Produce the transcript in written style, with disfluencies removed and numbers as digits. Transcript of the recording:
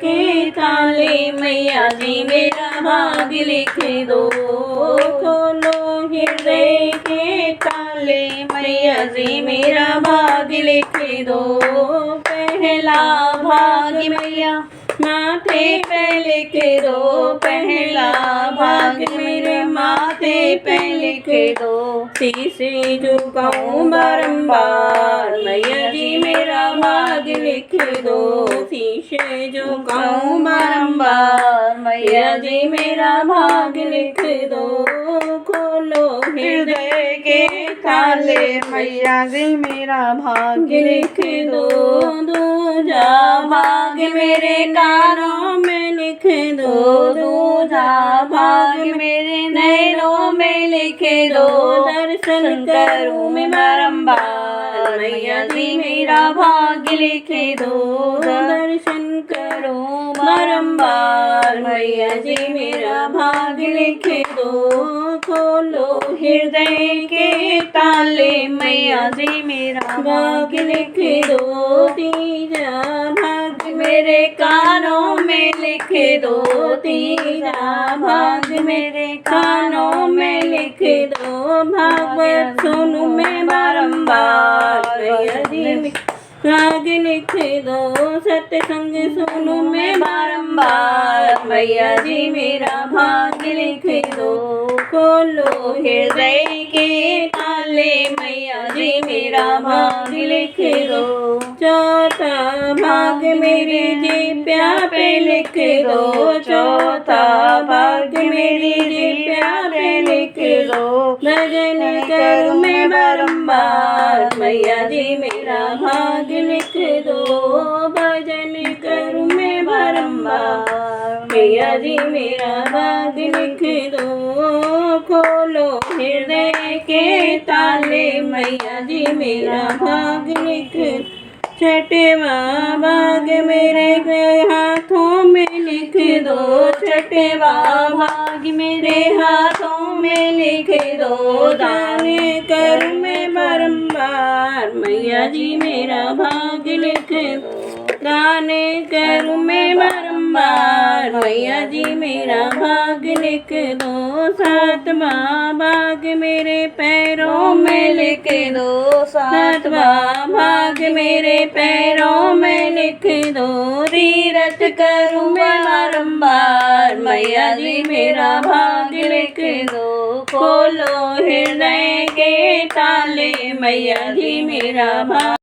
के ताले, मैया जी मेरा भाग लिख दो। खोलो हृदय के ताले, मैया जी मेरा भाग लिख दो। पहला भाग मैया माथे पे लिख दो, पहला भाग मेरे माथे पे लिख दो। शीशे झुकाऊं बारंबार, मैया जी मेरा भाग लिख दो। शीशे झुकाऊं बारंबार, मैया जी मेरा भाग लिख दो। खोलो हृदय के ताले, मैया जी मेरा भाग लिख दो। दूजा भाग मेरे कानों में लिख दो, दूजा भाग मेरे नैनों में लिख दो। दर्शन करूं मैं बारंबार, मैया जी मेरा भाग लिख दो। दर्शन करूं बारंबार, मैया जी मेरा भाग लिख दो। खोलो हृदय के ताले, मैया जी मेरा भाग लिख दो। तीजा भाग मेरे कानों में लिख दो, तीजा भाग मेरे कानों में लिख दो। भागवत सुनूं मैं बारंबार, मैया जी भाग लिख दो। सत्संग सुनूं मैं बारंबार, मैया जी मेरा भाग लिख दो। खोलो हृदय के ताले, मैया जी मेरा भाग लिख दो। चौथा भाग मेरी जिप्या पे लिख दो, चौथा भाग मेरी जिप्या पे लिख दो। भजन करूं मैं बारंबार, मैया जी मेरा भाग लिख दो। भजन करूं मैं बारंबार, मैया जी मेरा भाग लिख दो। खोलो हृदय के ताले, मैया जी मेरा भाग लिख दो। छठवा भाग मेरे हाथों में लिख दो, छठवा भाग मेरे हाथों में लिख दो। दाने करूं मैं बारंबार, मैया जी मेरा भाग लिख दो। गाने करूं मैं बारंबार, मैया जी मेरा भाग लिख दो। सातवां भाग मेरे पैरों में लिख दो, सातवां भाग मेरे पैरों में लिख दो। तीरथ करूं मैं बारंबार, मैया जी मेरा भाग लिख दो। खोलो हृदय के ताले, मैया जी मेरा भाग